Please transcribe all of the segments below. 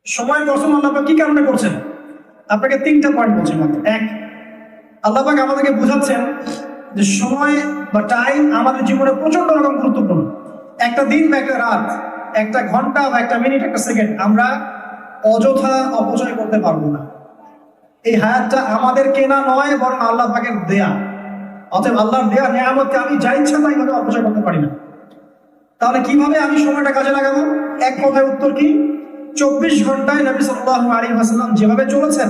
সময়ের কসম আল্লাহ পাক কি কারণে করছেন? আপনাকে তিনটা পয়েন্ট বলছি মাত্র। এক, আল্লাহ পাক আমাদেরকে বোঝাচ্ছেন যে সময় বা টাইম আমাদের জীবনে প্রচন্ড রকম গুরুত্বপূর্ণ। একটা দিন বা একটা রাত, একটা ঘন্টা বা একটা মিনিট, একটা সেকেন্ড আমরা অযথা অপচয় করতে পারবো না। এই হায়াতটা আমাদের কেনা নয়, বরং আল্লাহ পাকের দেয়া। অতএব আল্লাহর দেয়া নিয়ামতকে আমি যা ইচ্ছা তাই ভাবে অপচয় করতে পারি না। তাহলে কিভাবে আমি সময়টা কাজে লাগাবো? এক কথায় উত্তর কি? 24 ঘন্টায় নবী সাল্লাল্লাহু আলাইহি ওয়াসাল্লাম যেভাবে চলেছেন,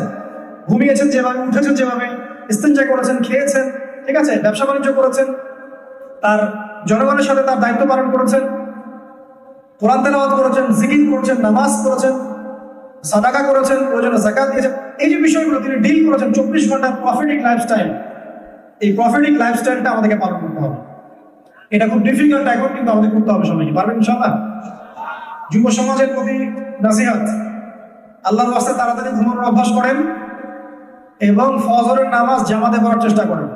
ঘুমিয়েছেন যেভাবে, উঠেছেন যেভাবে, ইস্তেঞ্জা করেছেন, খেয়েছেন, ঠিক আছে, ব্যবসা বাণিজ্য করেছেন, তার জনগণের সাথে তার দায়িত্ব পালন করেছেন, কোরআন তেলাওয়াত করেছেন, জিকির করেছেন, নামাজ পড়েছেন, সাদাকা করেছেন, প্রয়োজনে যাকাত দিয়েছেন, এই যে বিষয়গুলো তিনি ডিল করেছেন 24 ঘন্টার প্রফিটিক লাইফস্টাইল। এই প্রফিটিক লাইফস্টাইলটা আমাদেরকে পালন করতে হবে। এটা খুব ডিফিকাল্ট এখন, কিন্তু আমাদের করতে হবে সবাইকে। পারবেন ইনশাআল্লাহ? যুব সমাজের প্রতি নাসিহাত, আল্লাহর ওয়াস্তে তাড়াতাড়ি ঘুমানোর অভ্যাস করেন এবং ফজরের নামাজ জামাতে পড়ার চেষ্টা করেন।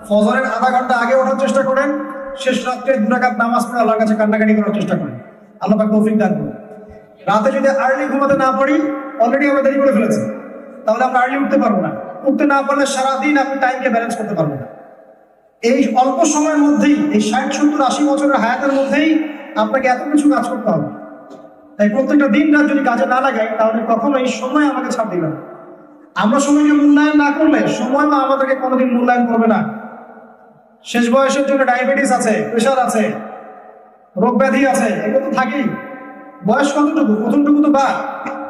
ফজরের আধা ঘন্টা আগে ওঠার চেষ্টা করেন, শেষ রাত্রে 2 রাকাত নামাজ পড়ে আল্লাহর কাছে কান্নাকাটি করার চেষ্টা করেন। আল্লাহ পাক তৌফিক দান করুন। রাতে যদি আর্লি ঘুমাতে না পারি, অলরেডি আমরা দেরি করে ফেলেছি, তাহলে আমরা আর্লি উঠতে পারবো না। উঠতে না পারলে সারাদিন আপনি টাইমকে ব্যালেন্স করতে পারবেন না। এই অল্প সময়ের মধ্যেই, এই 60, 70, 80 বছরের হায়াতের মধ্যেই আপনাকে এত কিছু কাজ করতে হবে। তাই প্রত্যেকটা দিন রাত যদি কাজে না লাগাই, তাহলে কখনো এই সময় আমাকে ছাড় দিবে না। আমরা সময়কে মূল্যায়ন না করলে সময় আমাদেরকে কোনোদিন মূল্যায়ন করবে না। শেষ বয়সের জন্য ডায়াবেটিস আছে, প্রেশার আছে, রোগ ব্যাধি আছে, এগুলো তো থাকেই। বয়স কতটুকু? প্রথমটুকু তো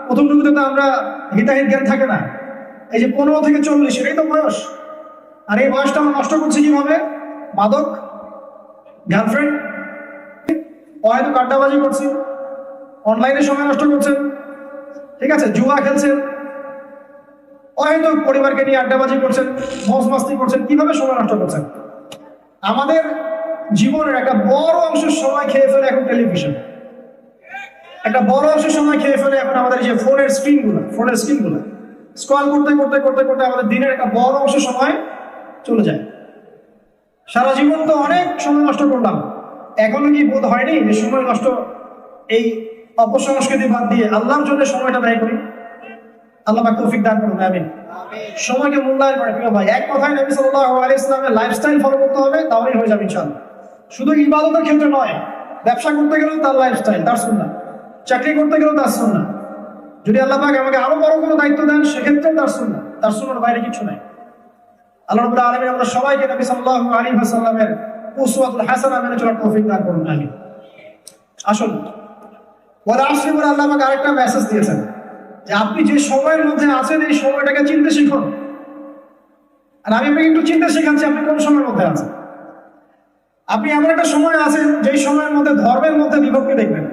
প্রথমটুকুতে তো আমরা হিতাহিত জ্ঞান থাকে না। এই যে 15 থেকে 40, এটাই তো বয়স। আর এই বয়সটা আমরা নষ্ট করছি কিভাবে? মাদক, গার্লফ্রেন্ড, হয়তো কাড্ডাবাজি করছি, অনলাইনে সময় নষ্ট করছেন, ঠিক আছে, জুয়া খেলছেন, হয়তো পরিবারকে নিয়ে আড্ডাবাজি করছেন, মজ মাস্তি করছেন। কিভাবে সময় নষ্ট করছেন? আমাদের জীবনের একটা বড় অংশের সময় খেয়ে ফেলে এখন টেলিভিশন, একটা বড় অংশের সময় খেয়ে ফেলে এখন আমাদের যে ফোনের স্ক্রিনগুলো স্ক্রল করতে করতে করতে করতে আমাদের দিনের একটা বড় অংশ সময় চলে যায়। সারা জীবন তো অনেক সময় নষ্ট করলাম, এখনো কি বোধ হয়নি যে সময় নষ্ট, এই অপসংস্কৃতি বাদ দিয়ে আল্লাহর জন্য সময়টা ব্যয় করি? আল্লাহ পাক তৌফিক দান করুন, আমিন। সময়কে মূল্যায়ন করে, প্রিয় ভাই। এক কথায় নবী সাল্লাল্লাহু আলাইহি ওয়াসাল্লামের লাইফস্টাইল ফলো করতে হবে, তাহলেই হয়ে যাবে ইনশাআল্লাহ। শুধু ইবাদতের ক্ষেত্রে নয়, ব্যবসা করতে গেলেও তার লাইফস্টাইল, তার সুন্নাহ। চাকরি করতে গেলেও তার সুন্নাহ। যদি আল্লাহ পাক আমাকে আরো বড় কোনো দায়িত্ব দেন, সেক্ষেত্রেও তার সুন্নাহ। তার সুন্নাহর বাইরে কিছু নাই। আল্লাহ রাব্বুল আলামিন আমাদের সবাইকে নবী সাল্লাল্লাহু আলাইহি ওয়াসাল্লামের উসওয়াতুল হাসানাহ মেনে চলার তৌফিক দান করুন, আমিন। আসুন, ওয়াল আসরি বলে আল্লাহ আমাকে আরেকটা মেসেজ দিয়েছেন যে আপনি যে সময়ের মধ্যে আছেন, এই সময়টাকে চিনতে শিখুন। আর আমি আপনাকে একটু চিনতে শেখাচ্ছি আপনি কোন সময়ের মধ্যে আছেন। আপনি এমন একটা সময় আছেন যেই সময়ের মধ্যে ধর্মের মধ্যে বিভক্তি দেখবেন,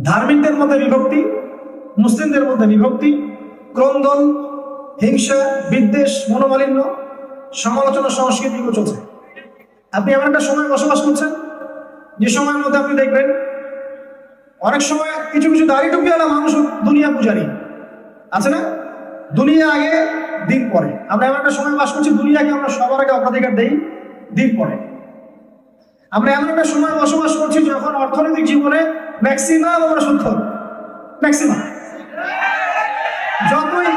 ধার্মিকদের মধ্যে বিভক্তি, মুসলিমদের মধ্যে বিভক্তি, ক্রন্দন, হিংসা, বিদ্বেষ, মনোমালিন্য, সমালোচনা, সংস্কৃতি চলছে। আপনি এমন একটা সময় বসবাস করছেন যে সময়ের মধ্যে আপনি দেখবেন অনেক সময় কিছু কিছু দাড়ি টুপিওয়ালা মানুষ দুনিয়া পূজারি আছে না? দুনিয়া আগে দিন পরে। আমরা এমন একটা সময় বাস করছি, দুনিয়াকে আমরা সবার আগে অগ্রাধিকার দেই, দিন পরে। আমরা এমন একটা সময় বসবাস করছি যখন অর্থনৈতিক জীবনে ম্যাক্সিমাম আমরা সুদ, ম্যাক্সিমাম। যতই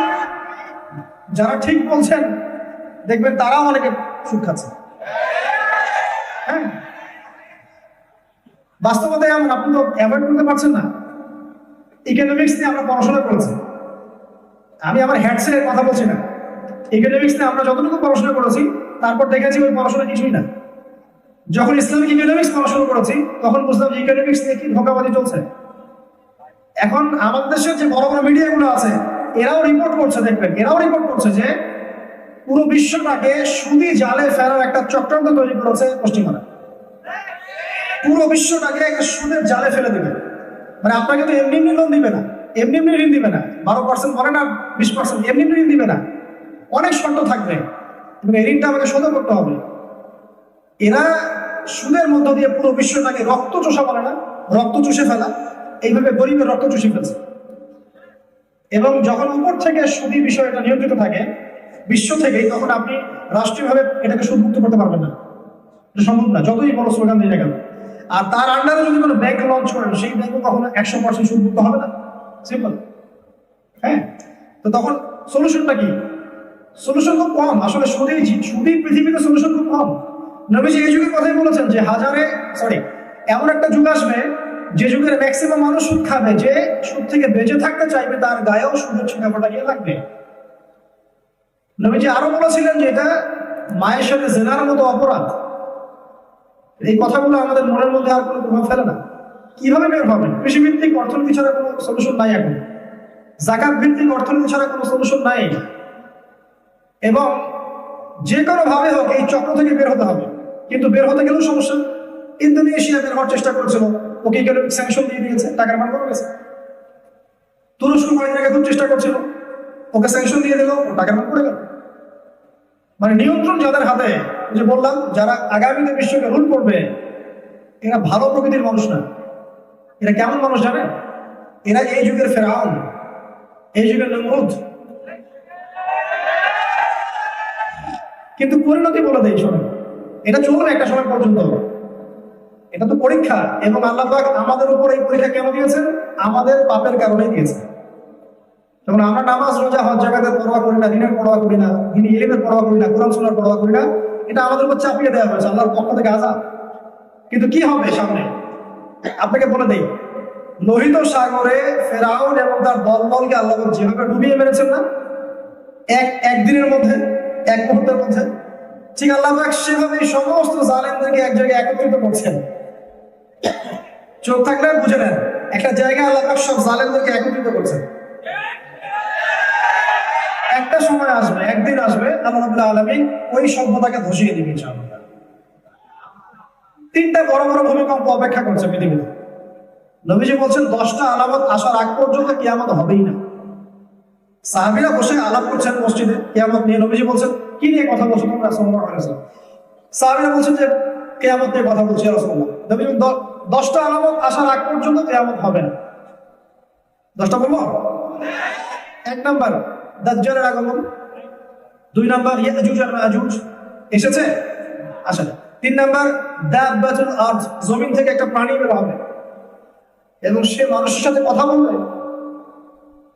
যারা ঠিক বলছেন দেখবেন তারাও অনেকে সুদ খাচ্ছে। হ্যাঁ, বাস্তবতায় এমন, আপনি তো অ্যাভয়েড করতে পারছেন না। ইকোনমিক্স নিয়ে আমরা পড়াশোনা করেছি, আমি আমার হ্যাটসের কথা বলছি না। ইকোনমিক্স নিয়ে আমরা যতটুকু পড়াশোনা করেছি, তারপর দেখেছি ওই পড়াশোনা কিছুই না। যখন ইসলামিক ইকোনমিক্স পড়াশোনা করেছি, তখন বুঝলাম যে ইকোনমিক্স নিয়ে কি ধোঁকাবাজি চলছে। এখন আমাদের দেশের যে বড় বড় মিডিয়াগুলো আছে, এরাও রিপোর্ট করছে, দেখবেন এরাও রিপোর্ট করছে যে পুরো বিশ্বটাকে সুদি জালে ফেরার একটা চক্রান্ত তৈরি করেছে পশ্চিমারা। পুরো বিশ্বটাকে একটা সুদের জালে ফেলে দেবে। মানে আপনাকে তো এমনি এমনি লোন দিবে না, এমনি এমনি ঋণ দিবে না, 12% বলে না 20%, এমনি এমনি ঋণ দিবে না। অনেক শর্ত থাকবে এবং এই ঋণটা আমাকে শোধ করতে হবে। এরা সুদের মধ্য দিয়ে পুরো বিশ্বটাকে রক্ত চোষা, বলে না, রক্ত চুষে ফেলা, এইভাবে গরিবের রক্ত চুষে ফেলছে। এবং যখন উপর থেকে সুদী বিষয়টা নিয়ন্ত্রিত থাকে বিশ্ব থেকেই, তখন আপনি রাষ্ট্রীয়ভাবে এটাকে সুদমুক্ত করতে পারবেন না, এটা সম্ভব না, যতই বড় স্লোগান দিয়ে গেল। আর তার আন্ডারে যদি কোনো ব্যাংক লঞ্চ করেন, সেই ব্যাংকও কখনো 100% সুদমুক্ত হবে না। সিম্পল। তো তখন সলিউশনটা কি? সলিউশন খুব কম। আসলে সুদী পৃথিবীতে সলিউশন খুব কম। নবীজি এই যুগের কথাই বলেছেন যে এমন একটা যুগ আসবে যে যুগের ম্যাক্সিমাম মানুষ সুদ খাবে, যে সুদ থেকে বেঁচে থাকতে চাইবে তার গায়েও সুদের ছিটাফোঁটা গিয়ে লাগবে। নবীজি আরো বলেছিলেন যে এটা মায়ের সাথে জেনার মতো অপরাধ। এই কথাগুলো আমাদের মনের মধ্যে আর কোনো প্রভাব ফেলে না। কিভাবে বের হবেন? কৃষিভিত্তিক অর্থনীতি ছাড়া কোনো সলিউশন নাই এখন, জাকাত ভিত্তিক অর্থনীতি ছাড়া কোনো সলিউশন নাই, এবং যে কোনো ভাবে হোক এই চক্র থেকে বের হতে হবে। কিন্তু বের হতে গেলেও সমস্যা। ইন্দোনেশিয়া বের হওয়ার চেষ্টা করেছিল, ওকে ইকোনমিক স্যাংশন দিয়ে দিয়েছে, টাকার মান কমে গেছে। তুরস্ক কয়েকদিন আগে খুব চেষ্টা করছিল, ওকে স্যাংশন দিয়ে দিল, ও টাকার মান পড়ে গেল। মানে নিয়ন্ত্রণ যাদের হাতে, যে বললাম যারা আগামীতে বিশ্বকে রুল করবে, এরা ভালো প্রকৃতির মানুষ না। এরা কেমন মানুষ জানে? এরা এই যুগের ফেরাউন, এই যুগের নমরুদ। কিন্তু পরিণতি বলে দেয়, শোনেন, এটা চলবে একটা সময় পর্যন্ত। এটা তো পরীক্ষা, এবং আল্লাহ পাক আমাদের উপর এই পরীক্ষা কেন দিয়েছেন? আমাদের পাপের কারণেই দিয়েছেন। যেমন আমরা নামাজ, রোজা, হজ জাকাতের পরোয়া করি না, দিনের পরোয়া করি না, দিনী ইলমের পরোয়া করি না, কোরআন সুন্নাহর পরোয়া করি না, এটা আমাদের উপর চাপিয়ে দেওয়া হয়েছে আল্লাহর পক্ষ থেকে আযাব। কিন্তু কি হবে সামনে? আপনাকে বলে দেই, লোহিত সাগরে ফেরাউন এবং তার দলবলকে আল্লাহ যেভাবে ডুবিয়ে মেরেছেন না একদিনের মধ্যে, এক মুহূর্তের মধ্যে, ঠিক আল্লাহ পাক সেভাবে সমস্ত জালেমদেরকে এক জায়গায় একত্রিত করছেন। চোখ থাকলে বুঝে নেন, একটা জায়গায় আল্লাহ পাক সব জালেমদেরকে একত্রিত করছেন। একটা সময় আসবে, একদিন আসবে, আল্লাহ রাব্বুল আলামিন ওই সভ্যতাকে ধসিয়ে দিবে ইনশাআল্লাহ। 3টা বড় বড় ভূমিকম্প অপেক্ষা করছে পৃথিবীতে। নবীজি বলছেন 10টা আলামত আসার আগ পর্যন্ত কিয়ামত হবেই না। সাহাবীরা বসে আলাপ করছেন মসজিদে কিয়ামত নিয়ে। নবীজি বলছেন, কি নিয়ে কথা বলছো তোমরা? সাল্লাল্লাহু আলাইহি ওয়াসাল্লাম। সাহাবীরা বলছেন যে কিয়ামত নিয়ে কথা বলছি রাসূলুল্লাহ। নবীজি 10টা আলামত আসার আগ পর্যন্ত কিয়ামত হবে না। 10টা বলবো? 1 নাম্বার দাজ্জালের আগমন, 2 নাম্বার ইয়াজুজ আর মাজুজ এসেছে, আসে না। 3 নাম্বার দাব্বাতুল আরদ, জমিন থেকে একটা প্রাণী বের হবে এবং সে মানুষের সাথে কথা বলবে।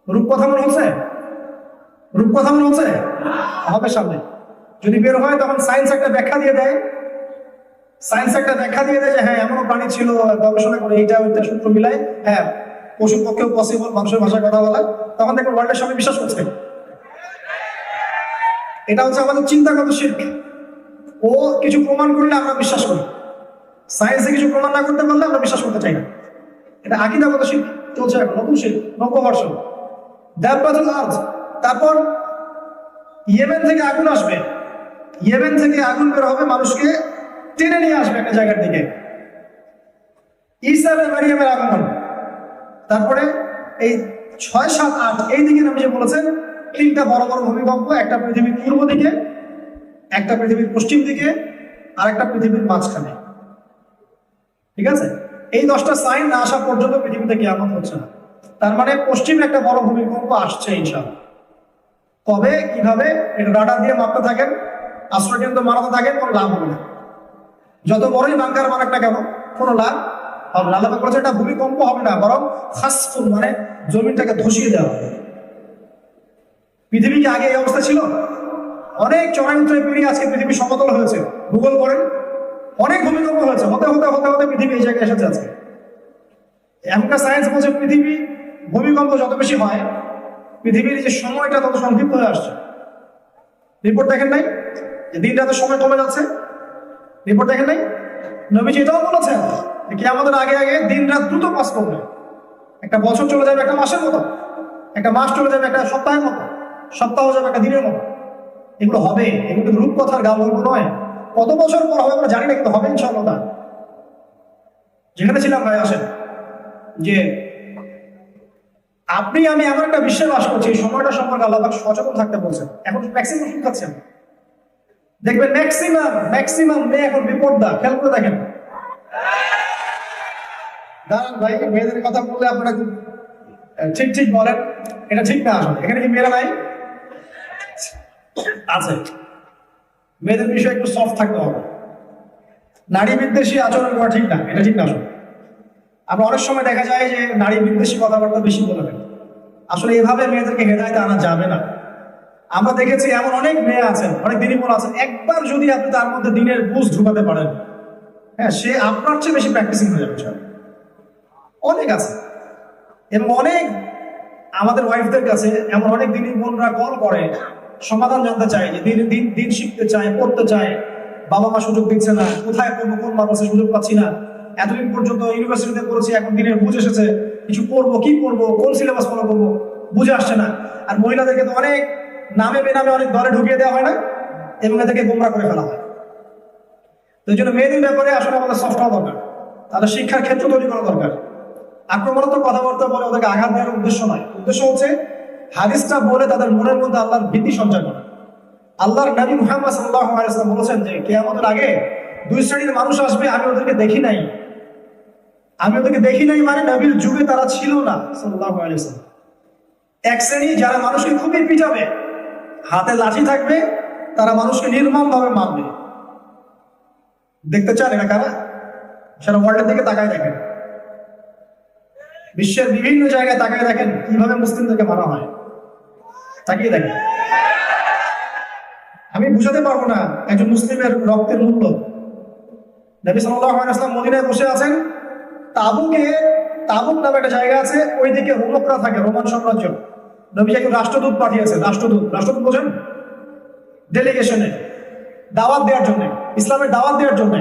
রূপকথা মনে হচ্ছে? রূপকথা মনে হচ্ছে? হবে সামনে। যদি বের হয় তখন সায়েন্স একটা ব্যাখ্যা দিয়ে দেয়, যে হ্যাঁ এমনও প্রাণী ছিল, গবেষণা করে এইটা ওইটা সূত্র মিলায়, হ্যাঁ পশুর পক্ষেও পসিবল মানুষের ভাষায় কথা বলা। তখন দেখবেন ওয়ার্ল্ডের সবাই বিশ্বাস করছে। এটা হচ্ছে আমাদের চিন্তাগত শিরক। ও কিছু প্রমাণ করলে আমরা বিশ্বাস করি, সায়েন্সে কিছু প্রমাণ না করতে পারলে আমরা বিশ্বাস করতে চাই না। এটা আকীদাগত শিরক চলছে এখন, নতুন শিরক, নব্য ভার্সন। দাব্বাতুল আরদ। তারপর ইয়েমেন থেকে আগুন আসবে, ইয়েমেন থেকে আগুন বের হবে, মানুষকে টেনে নিয়ে আসবে একটা জায়গার দিকে। ঈসা এবং মারিয়ামের আগমন। তারপরে এই 6, 7, 8 এই দিকে নবীজি বলেছেন 3টা বড় বড় ভূমিকম্প, একটা পৃথিবীর পূর্ব দিকে, একটা পৃথিবীর পশ্চিম দিকে, আর একটা পৃথিবীর মাঝখানে। ঠিক আছে? এই 10টা সাইন না আসা পর্যন্ত পৃথিবীতে কিয়ামত হচ্ছে না। তার মানে পশ্চিমে একটা বড় ভূমিকম্প আসছে ইনশাআল্লাহ। কবে, কিভাবে, এটা রাডার দিয়ে মাপতে থাকেন, আশ্রয়কেন্দ্র মারাতে থাকেন, কোনো লাভ হবে না। যত বড়ই বাংকার মারাক না কেন, কোনো লাভ হবে না। আল্লাহ পাক বলেছে এটা ভূমিকম্প হবে না, বরং খাসফুন, মানে জমিনটাকে ধসিয়ে দেওয়া হবে। পৃথিবী কি আগে এই অবস্থা ছিল? অনেক চড়াই উতরাই পেরিয়ে আজকে পৃথিবী সমতল হয়েছে। গুগল করেন, অনেক ভূমিকম্প হয়েছে, হতে হতে হতে হতে পৃথিবী এই জায়গায় এসেছে আজকে। এখনকার সায়েন্স বলছে পৃথিবী ভূমিকম্প যত বেশি হয়, পৃথিবীর যে সময়টা তত সংক্ষিপ্ত হয়ে আসছে। রিপোর্ট দেখেন নাই যে দিন রাতের সময় কমে যাচ্ছে? রিপোর্ট দেখেন নাই? নবীজি এটাও বলেছেন কি আমাদের আগে আগে দিন রাত দ্রুত পাস করবে। একটা বছর চলে যাবে একটা মাসের মতো, একটা মাস চলে যাবে একটা সপ্তাহের মতো, সপ্তাহ যাবে একটা দিনের মতো। এগুলো হবে, এগুলো কিন্তু রূপকথার গাল গল্প নয়। কত বছর পর হবে আমরা জানি না, কিন্তু হবে ইনশাআল্লাহ। যেখানে ছিলাম ভাই আসেন, যে আপনি আমি এমন একটা বিশ্বে বাস করছি, এই সময়টা সম্পর্কে আল্লাহ পাক সচেতন থাকতে বলছেন। এখন ম্যাক্সিমাম ওষুধ খাচ্ছেন, দেখবেন ম্যাক্সিমাম মেয়ে এখন বিপর্দা। খেয়াল করে দেখেন। দাঁড়ান ভাই, মেয়েদের কথা বললে আপনারা খুব ঠিক বলেন, এটা ঠিক না। আসলে এখানে কি মেয়েরা নাই? আছে। মেয়েদের বিষয়ে একটু সফট থাকতে হবে। নারী বিদ্বেষী আচরণ করা ঠিক না, এটা ঠিক না। আসলে আমরা অনেক সময় দেখা যায় যে নারী বিদ্বেষী কথাবার্তা বেশি বলে ফেলি। আসলে এভাবে মেয়েদেরকে হেদায়েতে আনা যাবে না। আমরা দেখেছি এমন অনেক মেয়ে আছেন, অনেক দিনই মনে আছেন, একবার যদি আপনি তার মধ্যে দিনের বুঝ ঢুকাতে পারেন, হ্যাঁ, সে আপনার চেয়ে বেশি প্র্যাকটিসিং হয়ে যাবে। অনেক আছে। এবং অনেক আমাদের ওয়াইফদের কাছে এমন অনেক দিনই বোনরা কল করে, সমাধান জানতে চায়, যে দিন দিন দিন শিখতে চায়, পড়তে চায়, বাবা মা সুযোগ দিচ্ছে না, কোথায় পড়বো, কোন মাদ্রাসায় সুযোগ পাচ্ছি না, এতদিন পর্যন্ত ইউনিভার্সিটিতে পড়েছি, এখন দিনের বুঝ এসেছে, কিছু পড়বো, কি পড়বো, কোন সিলেবাস ফলো করবো, বুঝে আসছে না। আর মহিলাদেরকে তো অনেক নামে বেনামে অনেক দলে ঢুকিয়ে দেওয়া হয় না, এবং এদেরকে গোমরা করে ফেলা হয়। তো এই জন্য মেয়েদের ব্যাপারে আসলে আমাদের সফট হওয়া দরকার, তাদের শিক্ষার ক্ষেত্র তৈরি করা দরকার। আক্রমণাত্মক কথাবার্তা বলে ওদেরকে আঘাত দেওয়ার উদ্দেশ্য নয়, উদ্দেশ্য হচ্ছে হাদিসটা বলে তাদের মনের মধ্যে আল্লাহর ভীতি সঞ্চার করা। আল্লাহর নবী মুহাম্মদ সাল্লাল্লাহু আলাইহি ওয়াসাল্লাম বলেছেন যে কিয়ামতের আগে দুই শ্রেণীর মানুষ আসবে, আমি ওদেরকে দেখি নাই। আমি ওদেরকে দেখি নাই মানে নবীর যুগে তারা ছিল না সাল্লাল্লাহু আলাইহি ওয়াসাল্লাম। এক শ্রেণী যারা মানুষকে খুবই পিটাবে, হাতে লাঠি থাকবে, তারা মানুষকে নির্মম ভাবে মারবে। দেখতে চান এরা কারা? সারা ওয়ার্ল্ডের দিকে তাকায় দেখেন, বিশ্বের বিভিন্ন জায়গায় তাকায় দেখেন কিভাবে মুসলিমদেরকে মারা হয়, তাকিয়ে দেখেন। আমি বুঝাতে পারবো না একজন মুসলিমের রক্তের মূল্য। নবী সাল্লাল্লাহু আলাইহি ওয়াসাল্লাম মদিনায় বসে আছেন, তাবুক নামে একটা জায়গা আছে, ওইদিকে রোমকরা থাকে, রোমান সাম্রাজ্য। নবী একজন রাষ্ট্রদূত পাঠিয়েছে, রাষ্ট্রদূত বোঝেন, ডেলিগেশনে দাওয়াত দেওয়ার জন্য, ইসলামের দাওয়াত দেওয়ার জন্য।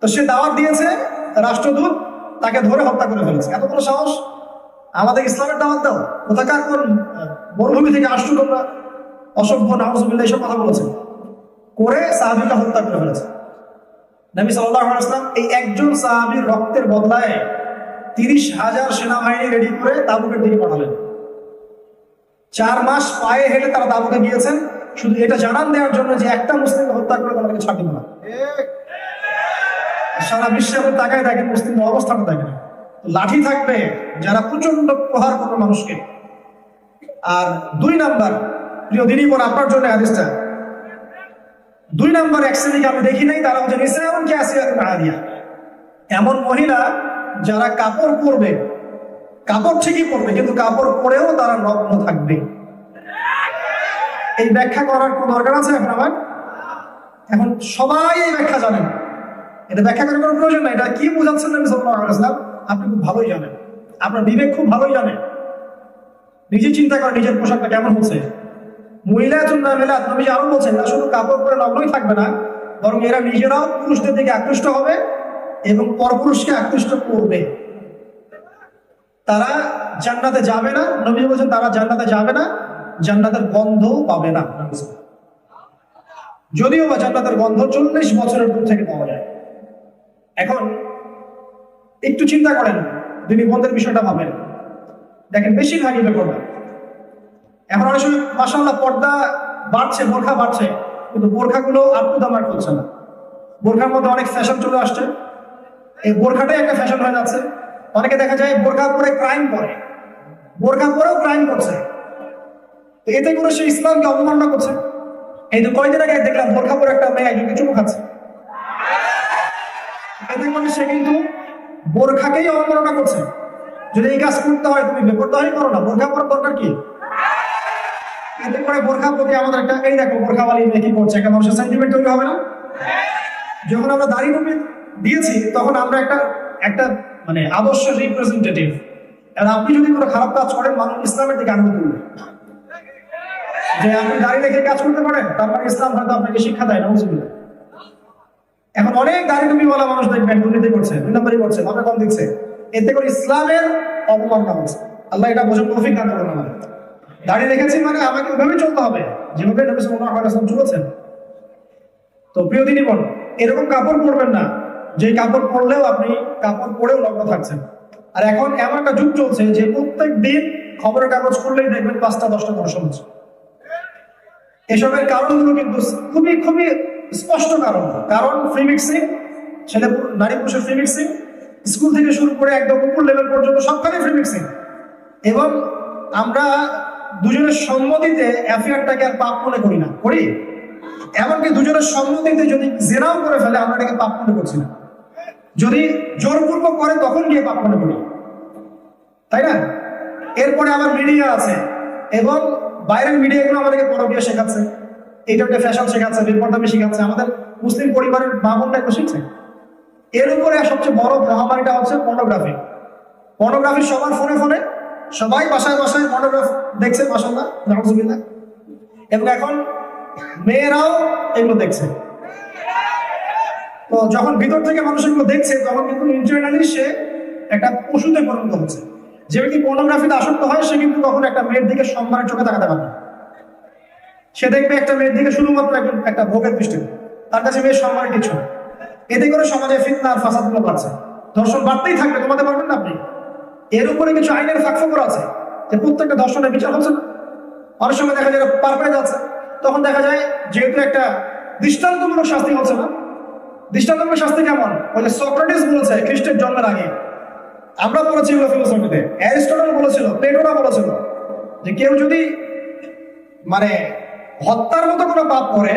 তো সে দাওয়াত দিয়েছে, রাষ্ট্রদূত তাকে ধরে হত্যা করে ফেলেছে। এত বড় সাহস, আমাদের ইসলামের দাওয়াত দাও, কোথাকার কোন মরুভূমি থেকে আসছো তোমরা, অসভ্য, নাউজুবিল্লাহ, এইসব কথা বলেছে, করে সাহাবীকে হত্যা করে ফেলেছে। নবী সাল্লাল্লাহু আলাইহি ওয়াসাল্লাম এই একজন সাহাবীর রক্তের বদলায় 30,000 সেনাবাহিনী রেডি করে তাবুকের দিকে পাঠালেন। 4 মাস পায়ে হেঁটে তারা তাবুকে গিয়েছেন, শুধু এটা জানান দেওয়ার জন্য যে একটা মুসলিমকে হত্যা করে তাদেরকে ছাড় দিব না। সারা বিশ্বে আপনি তাকায় দেখেন মুসলিমদের অবস্থাটা দেখেন, লাঠি থাকবে যারা প্রচন্ড প্রহার করবে মানুষকে। আর 2 নাম্বার, প্রিয় দিনী বোন, আপনার জন্য হাদিসটা, 2 নাম্বার এক শ্রেণীকে আমি দেখি নাই, তারা হচ্ছে নিসাউন কাসিয়াতুন আরিয়া, এমন মহিলা যারা কাপড় পরবে, কাপড় ঠিকই পরবে, কিন্তু কাপড় পরেও তারা নগ্ন থাকবে। এই ব্যাখ্যা করার কোন দরকার আছে এখন আমার? এখন সবাই এই ব্যাখ্যা জানেন, এটা ব্যাখ্যা করার কোনো প্রয়োজন নাই। এটা কি বোঝাচ্ছেন নবী সাল্লাল্লাহু আলাইহি ওয়াসাল্লাম আপনি খুব ভালোই জানেন, আপনার বিবেক খুব ভালোই জানে। নিজে চিন্তা করেন নিজের পোশাকটা কেমন হচ্ছে। মহিলাতুন নামিলাত, নবী আরো বলছেন, না শুধু কাপড় পরে নগ্নই থাকবে না, বরং এরা নিজেরাও পুরুষদের দিকে আকৃষ্ট হবে এবং পরপুরুষকে আকৃষ্ট করবে। তারা জান্নাতে যাবে না, নবী বলছেন তারা জান্নাতে যাবে না, জান্নাতের গন্ধও পাবে না। যদিও বা জান্নাতের গন্ধ 40 বছরের দূর থেকে পাওয়া যায়। এখন একটু চিন্তা করেন, দিনী বন্ধের বিষয়টা ভাবেন, দেখেন বেশিরভাগই ব্যাপারটা এখন অনেক সময় মাশাআল্লাহ পর্দা বাড়ছে, বোরখা বাড়ছে, কিন্তু বোরখাগুলো আত্মদামার করছে না। বোরখার মধ্যে অনেক ফ্যাশন চলে আসছে, এই বোরখাটাই একটা ফ্যাশন হয়ে যাচ্ছে। অনেকে দেখা যায় বোরখা পরে ক্রাইম করে, বোরখা পরেও ক্রাইম করছে, এতে করে সে ইসলামকে অবমাননা করছে। এই তো কয়দিন আগে দেখলাম বোরখা পরে একটা মেয়ে একজনকে চুমু খাচ্ছে, এতে করে সে কিন্তু বোরখাকেই অবমাননা করছে। যদি এই কাজ করতে হয় তুমি বেপরদাহি করো না, বোরখা পরার দরকার কি? এতে করে বোরখা প্রতি আমাদের একটা, এই দেখো বোরখাওয়ালি মেয়ে কি করছে, একটা মানুষের সেন্টিমেন্ট তৈরি হবে না? যখন আমরা দাড়ি টুপি দিয়েছি তখন আমরা একটা মানে আদর্শ রিপ্রেজেন্টেটিভ। আর আপনি যদি কোনো খারাপ কাজ করেন, মানুষ ইসলামের দিকে আগ্রহ করবে, যে আপনি দাড়ি রেখে কাজ করতে পারেন, তারপর ইসলাম হয়তো আপনাকে শিক্ষা দেয় না। এখন অনেক দাড়ি টুপি বলা মানুষ দেখবেন দুর্নীতি করছে, 2 নম্বরই করছে, ভাবে কম দিচ্ছে, এতে করে ইসলামের অপমাননা হচ্ছে। আল্লাহ এটা বোঝার তৌফিক দান করুন আমাদের। দাড়ি রেখেছি মানে আমাকে ওইভাবেই চলতে হবে যেভাবে নবী সাল্লাল্লাহু আলাইহি ওয়াসাল্লাম চলেছেন। তো প্রিয় দিনী বোন, এরকম কাপড় পরবেন না যে কাপড় পরলেও আপনি কাপড় পরেও নগ্ন থাকছেন। আর এখন এমন একটা যুগ চলছে যে প্রত্যেক দিন খবরের কাগজ খুললেই দেখবেন 5টা 10টা ধর্ষণ হচ্ছে। এসবের কারণগুলো কিন্তু খুবই খুবই স্পষ্ট কারণ ফ্রি মিক্সিং, ছেলে নারী পুরুষের ফ্রি মিক্সিং, স্কুল থেকে শুরু করে একদম উপর লেভেল পর্যন্ত সবখানে ফ্রি মিক্সিং। এবং আমরা দুজনের সম্মতিতে অ্যাফেয়ারটাকে আর পাপ মনে করি না, করি? এমনকি দুজনের সম্মতিতে যদি জেনাও করে ফেলে আমরা এটাকে পাপ মনে করছি না, যদি জোরপূর্বক করে তখন গিয়ে পাপ মনে করি, তাই না? এরপরে আবার মিডিয়া আছে, এবং বাইরের মিডিয়াগুলো আমাদেরকে পরকীয়া শেখাচ্ছে, এইটা একটা ফ্যাশন শেখাচ্ছে, বেপরদামি শেখাচ্ছে, আমাদের মুসলিম পরিবারের মা বোনটা একটু শিখছে। এর উপরে সবচেয়ে বড় মহামারীটা হচ্ছে পর্নোগ্রাফি। পর্নোগ্রাফি সবার ফোনে ফোনে, সবাই বাসায় বাসায় পর্নোগ্রাফি দেখছে, মাশাআল্লাহ, নাউজুবিল্লাহ। এবং এখন মেয়েরাও এগুলো দেখছে। তো যখন ভিতর থেকে মানুষ এগুলো দেখছে, তখন কিন্তু ইন্টারনালি সে একটা পশুতে পরিণত হচ্ছে। যে ব্যক্তি পর্নোগ্রাফিতে আসক্ত হয়, সে কিন্তু কখনো একটা মেয়ের দিকে সম্মানের চোখে তাকাতে পারে না। সে দেখবে একটা মেয়ের দিকে শুধুমাত্র একটা ভোগের দৃষ্টিতে, তার কাছে মেয়ের সম্মানের কিছু না। এতে করে সমাজে ফিতনা আর ফাসাদগুলো বাড়ছে, ধর্ষণ বাড়তেই থাকবে, কমাতে পারবেন না আপনি। এর উপরে কিছু আইনের ফাঁকফোকর আছে, যে প্রত্যেকটা ধর্ষণের বিচার হচ্ছে না। অনেক সময় দেখা যায় পার পেয়ে যাচ্ছে, তখন দেখা যায় যেহেতু একটা দৃষ্টান্তমূলক শাস্তি হচ্ছে না। দৃষ্টান্তমূলক শাস্তি কেমন? ওই যে সক্রেটিস বলেছে খ্রিস্টের জন্মের আগে, আমরা পড়েছি ফিলোসফিতে, অ্যারিস্টটল বলেছিল, প্লেটোরা বলেছিল যে কেউ যদি মানে হত্যার মতো কোনো পাপ করে,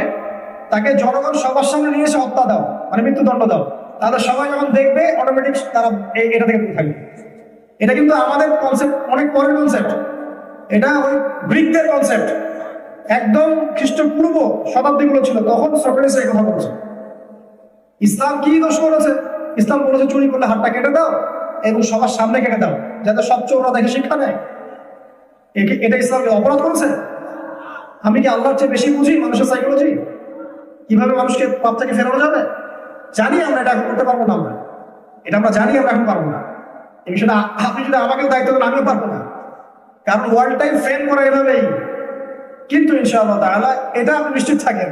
তাকে জনগণ সবার সামনে নিয়ে এসে হত্যা দাও, মানে মৃত্যুদণ্ড দাও, তাহলে সবাই যখন দেখবে অটোমেটিক তারা এটা থেকে দূরে থাকবে। এটা কিন্তু আমাদের কনসেপ্ট অনেক পরের কনসেপ্ট, এটা ওই গ্রিকদের কনসেপ্ট, একদম খ্রিস্টপূর্ব শতাব্দীগুলো ছিল, তখন সক্রেটিস এই কথা বলছে। ইসলাম কি দোষ করেছে? ইসলাম বলেছে চুরি করলে হাতটা কেটে দাও এবং সবার সামনে কেটে দাও, যাতে সব চোররা দেখে শিক্ষা নেয়। এটা ইসলামকে অপরাধ করেছে? আমি কি আল্লাহর চেয়ে বেশি বুঝি মানুষের সাইকোলজি, কিভাবে মানুষকে পাপ থেকে ফেরানো যাবে? জানি আমরা এটা এখন করতে পারবো না, এটা আমরা জানি, আমরা এখন পারবো না। এই বিষয়টা আপনি যদি আমাকেও দায়িত্ব দেন, আমিও পারবো না, কারণ ওয়ার্ল্ডটাই ফ্রেম করা এভাবেই। কিন্তু ইনশাআল্লাহ তাআলা এটা আপনি নিশ্চিত থাকেন,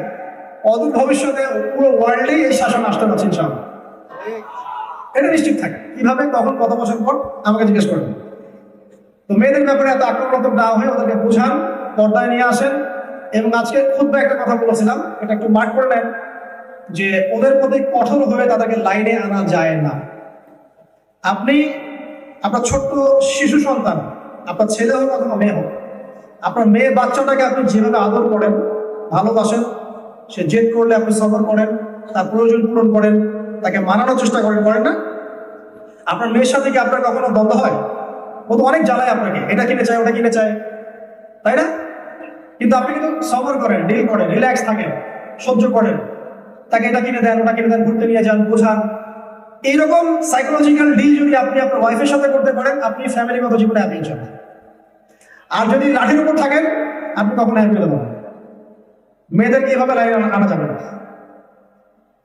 অদূর ভবিষ্যতে পুরো ওয়ার্ল্ডেই এই শাসন আসতে পারছে ইনশাআল্লাহ, এটা নিশ্চিত থাকে। কিভাবে, তখন কত বছর পর আমাকে জিজ্ঞেস করবেন। তো মেয়েদের ব্যাপারে এত আক্রমণাত্মক না হয়ে ওদেরকে বোঝান, পর্দায় নিয়ে আসেন। এবং আজকে খুতবায় একটা কথা বলেছিলাম, এটা একটু মার্ক করে নেন, যে ওদের প্রতি কঠোর হয়ে তাদেরকে লাইনে আনা যায় না। আপনি আপনার ছোট্ট শিশু সন্তান, আপনার ছেলে হোক অথবা মেয়ে হোক, আপনার মেয়ে বাচ্চাটাকে আপনি যেভাবে আদর করেন, ভালোবাসেন, সে জেদ করলে আপনি সবর করেন, তার প্রয়োজন পূরণ করেন, তাকে মানানোর চেষ্টা করেন না? আপনার মেয়ের সাথে কি আপনার কখনো দ্বন্দ্ব হয়? ও তো অনেক জ্বালায় আপনাকে, এটা কিনে চায়, ওটা কিনে চায়, তাই না? কিন্তু আপনি কিন্তু সবর করেন, ডিল করেন, রিল্যাক্স থাকেন, সহ্য করেন, তাকে এটা কিনে দেন, ওটা কিনে দেন, ঘুরতে নিয়ে যান, বোঝান। এইরকম সাইকোলজিক্যাল ডিল যদি আপনি আপনার ওয়াইফের সাথে করতে পারেন, আপনি ফ্যামিলিগত জীবনে হ্যাপি ইনশাআল্লাহ। আর যদি লাঠির উপর থাকেন, আপনি কখনো হ্যাপি হতে পারবেন। মেয়েদেরকে এইভাবে লাইনে আনা যাবে না।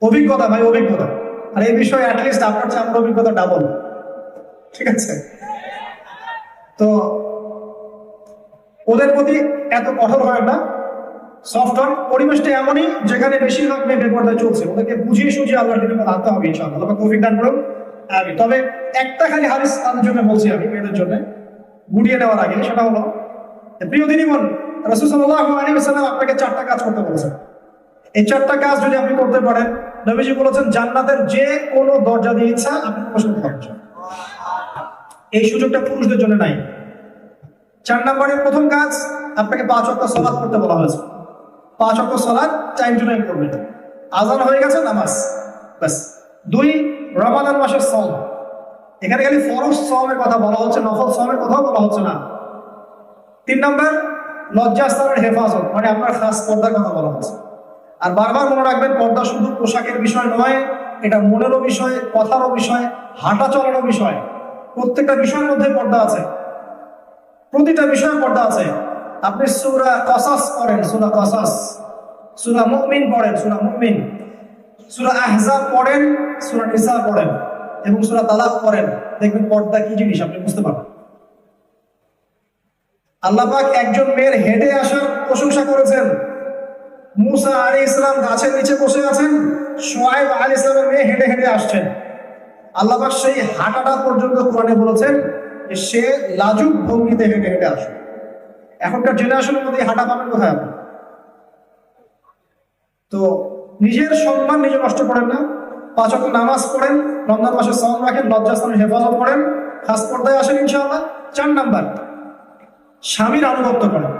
অভিজ্ঞতা ভাই, অভিজ্ঞতা। আর এই বিষয়ে অ্যাটলিস্ট আপনার চেয়ে আমার অভিজ্ঞতা ডাবল, ঠিক আছে? তো ওদের প্রতি এত কঠোর হয় না, সফট হন। পরিবেশটা এমনই যেখানে বেশিরভাগ মেয়ে বেপরদায় চলছে, ওদেরকে বুঝিয়ে সুঝিয়ে আল্লাহর দিনের পথে আনতে হবে ইনশাআল্লাহ। আল্লাহ তৌফিক দান করুন। তবে একটা খালি হাদিস তাদের জন্য বলছি আমি, মেয়েদের জন্য গুড়িয়ে নেওয়ার আগে, সেটা হলো, প্রিয় দিনীগণ, রাসূল সাল্লাল্লাহু আলাইহি ওয়াসাল্লাম আপনাকে 4টা কাজ করতে বলেছেন। এই 4টা কাজ যদি আপনি করতে পারেন, নবীজি বলেছেন জান্নাতের যে কোনো দরজা দিয়ে ইচ্ছা আপনি প্রবেশ করতে পারবেন। এই সুযোগটা পুরুষদের জন্য নাই। 4 নম্বরের প্রথম কাজ, আপনাকে 5 ওয়াক্ত সালাত করতে বলা হয়েছে। 5 ওয়াক্ত সালাত টাইম টু টাইম করবেন। আজান হয়ে গেছে, নামাজ, ব্যাস। 2, রমাদান মাসের সওম। এখানে খালি ফরজ সওমের কথা বলা হচ্ছে, নফল সওমের কথাও বলা হচ্ছে না। 3 নম্বর, লজ্জাস্থানের হেফাজত, মানে আপনার খাস পর্দার কথা বলা হচ্ছে। আর বারবার মনে রাখবেন, পর্দা শুধু পোশাকের বিষয় নয়, এটা মনেরও বিষয়, কথারও বিষয়, হাঁটা চলারও বিষয়। প্রত্যেকটা বিষয়ের মধ্যে পর্দা আছে, প্রতিটা বিষয়ে পর্দা আছে। আপনি সূরা কাসাস পড়েন, সূরা কাসাস, সূরা মুমিন পড়েন, সূরা মুমিন, সূরা আহজাব পড়েন, সূরা নিসা পড়েন এবং সূরা তালাক পড়েন, দেখবেন পর্দা কি জিনিস আপনি বুঝতে পারবেন। আল্লাহ পাক একজন মেয়ের হেঁটে আসার প্রশংসা করেছেন। মুসা আলাইহিস সালাম গাছের নিচে বসে আছেন, শুআয়ব আলাইহিস সালামের মেয়ে হেঁটে হেঁটে আসছেন। আল্লাহ পাক সেই হাঁটাটা পর্যন্ত কোরআনে বলেছেন যে সে লাজুক ভঙ্গিতে হেঁটে হেঁটে আসে। এখনকার জেনারেশনের মধ্যে হাঁটা পাবেন কোথায় আপনি? তো নিজের সম্মান নিজে নষ্ট করেন না। 5 ওয়াক্ত নামাজ পড়েন, রমজান মাসে সাওম রাখেন, লজ্জাস্থানের হেফাজত করেন, খাস পর্দায় আসেন ইনশাআল্লাহ। 4 নাম্বার, স্বামীর আনুগত্য করেন।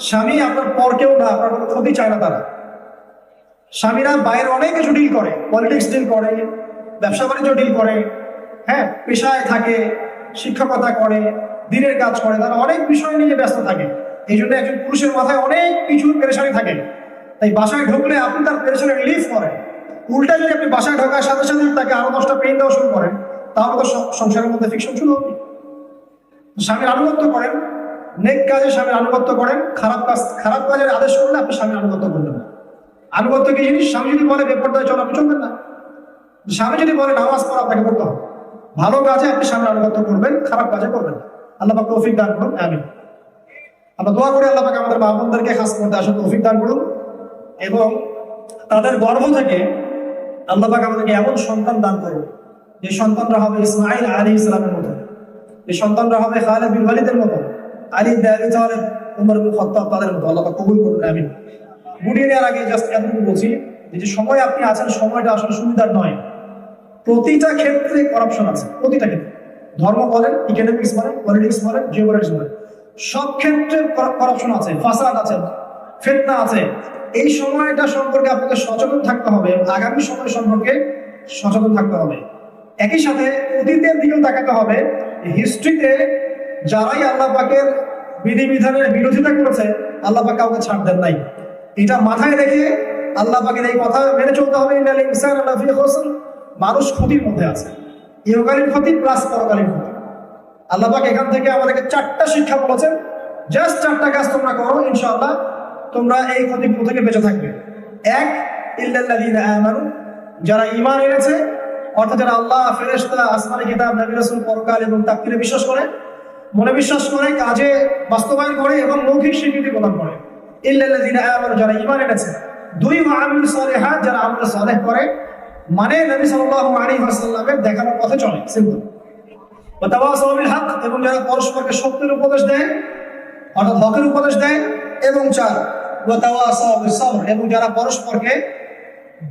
স্বামী আপনার পর কেউ না, আপনার কোনো ক্ষতি চায় না তারা। স্বামীরা বাইরে অনেক কিছু ডিল করে, পলিটিক্স ডিল করে, ব্যবসা বাণিজ্য ডিল করে, হ্যাঁ, পেশায় থাকে, শিক্ষকতা করে, দিনের কাজ করে, তারা অনেক বিষয় নিয়ে ব্যস্ত থাকে। এই জন্য একজন পুরুষের মাথায় অনেক কিছুর পেরেশানি থাকে। তাই বাসায় ঢুকলে আপনি তার পেরেশানি রিলিফ করেন। উল্টা যদি আপনি বাসায় ঢোকার সাথে সাথে তাকে আরো 10টা পেন দেওয়া শুরু করেন, তাহলে তো সংসারের মধ্যে ফিকশন শুরু হবে। স্বামীর আনুগত্য করেন, নেক কাজে স্বামীর আনুগত্য করেন, খারাপ কাজের আদেশ করলে আপনি স্বামীর আনুগত্য করবেন না। আনুগত্য কি জিনিস? স্বামী যদি বলে বেপরদায় চল, আপনি চলবেন না। স্বামী যদি বলে নামাজ পড়া, আপনাকে করতে হবে। ভালো কাজে আপনি স্বামীর আনুগত্য করবেন, খারাপ কাজে করবেন না। আল্লাহ পাক তৌফিক দান করুন, আমিন। আমরা দোয়া করি আল্লাহ পাক আমাদের মা বোনদেরকে খাস করতে আসলে তৌফিক দান করুন, এবং তাদের গর্ভ থেকে আল্লাহ পাক আমাদেরকে এমন সন্তান দান করুন যে সন্তানরা হবে ইসমাঈল আলাইহিস সালামের মতো, যে সন্তানরা হবে খালিদ বিন ওয়ালিদের মতো, আলী ইবনে আবি তালিব, উমর ইবনে খাত্তাব তাদের মতো। আল্লাহ পাক কবুল করুন, আমিন। বুড়িয়ে নেওয়ার আগে জাস্ট এতটুকু বলছি যে সময় আপনি আছেন, সময়টা আসলে সুবিধার নয়। প্রতিটা ক্ষেত্রে করাপশন আছে, প্রতিটা ক্ষেত্রে। ধর্ম বলেন, ইকোনমিক্স বলেন, পলিটিক্স বলেন, জিওপলিটিক্স বলেন, সব ক্ষেত্রে করাপশন আছে, ফাসাদ আছে, ফিতনা আছে। এই সময়টা সম্পর্কে আপনাকে সচেতন থাকতে হবে, আগামী সময় সম্পর্কে সচেতন থাকতে হবে। একই সাথে অতীতের দিকেও তাকাতে হবে। হিস্ট্রিতে যারাই আল্লাহ পাকের বিধিবিধানের বিরোধিতা করেছে, আল্লাহ পাক কাউকে ছাড় দেন নাই। এটা মাথায় রেখে আল্লাহ পাকের এই কথা মেনে চলতে হবে। ইন্নাল ইনসানা লাফি খুসর, মানুষ ক্ষতির মধ্যে আছে, ইহকালীন ক্ষতি প্লাস পরকালীন ক্ষতি। আল্লাহ পাক এখান থেকে আমাদেরকে 4টা শিক্ষা বলেছেন, জাস্ট 4টা কাজ তোমরা করো, ইনশাআল্লাহ তোমরা এই ক্ষতিগুলো থেকে বেঁচে থাকবে। এক, ইল্লাল্লাযীনা আমানু, যারা ঈমান এনেছে, অর্থাৎ যারা আল্লাহ, ফেরেশতা, আসমানী কিতাব, নবী রাসূল, পরকাল এবং তাকদীরে বিশ্বাস করে, মনে বিশ্বাস করে, কাজে বাস্তবায়ন করে এবং মৌখিক স্বীকৃতি প্রদান করে। ইল্লাল্লাযীনা আমানু, যারা ঈমান এনেছে। 2, ওয়া আমিলুস সালিহাত, যারা আমল সালেহ করে, মানে নবী সাল্লাল্লাহু আলাইহি ওয়াসাল্লামের দেখানো পথে চলে, সিম্পল। ওয়া তাওয়াসাউ বিল হক, এবং যারা পরস্পরকে সত্যের উপদেশ দেয়, অর্থাৎ হকের উপদেশ দেয়। এবং 4, ওয়া তাওয়াসাউ বিস সবর, এবং যারা পরস্পরকে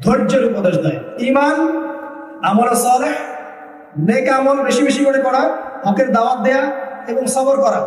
ধৈর্যের উপদেশ দেয়। ঈমান, আমল সালেহ, নেক আমল বেশি বেশি করে করা, হকের দাওয়াত দেয়া এবং সবর করা।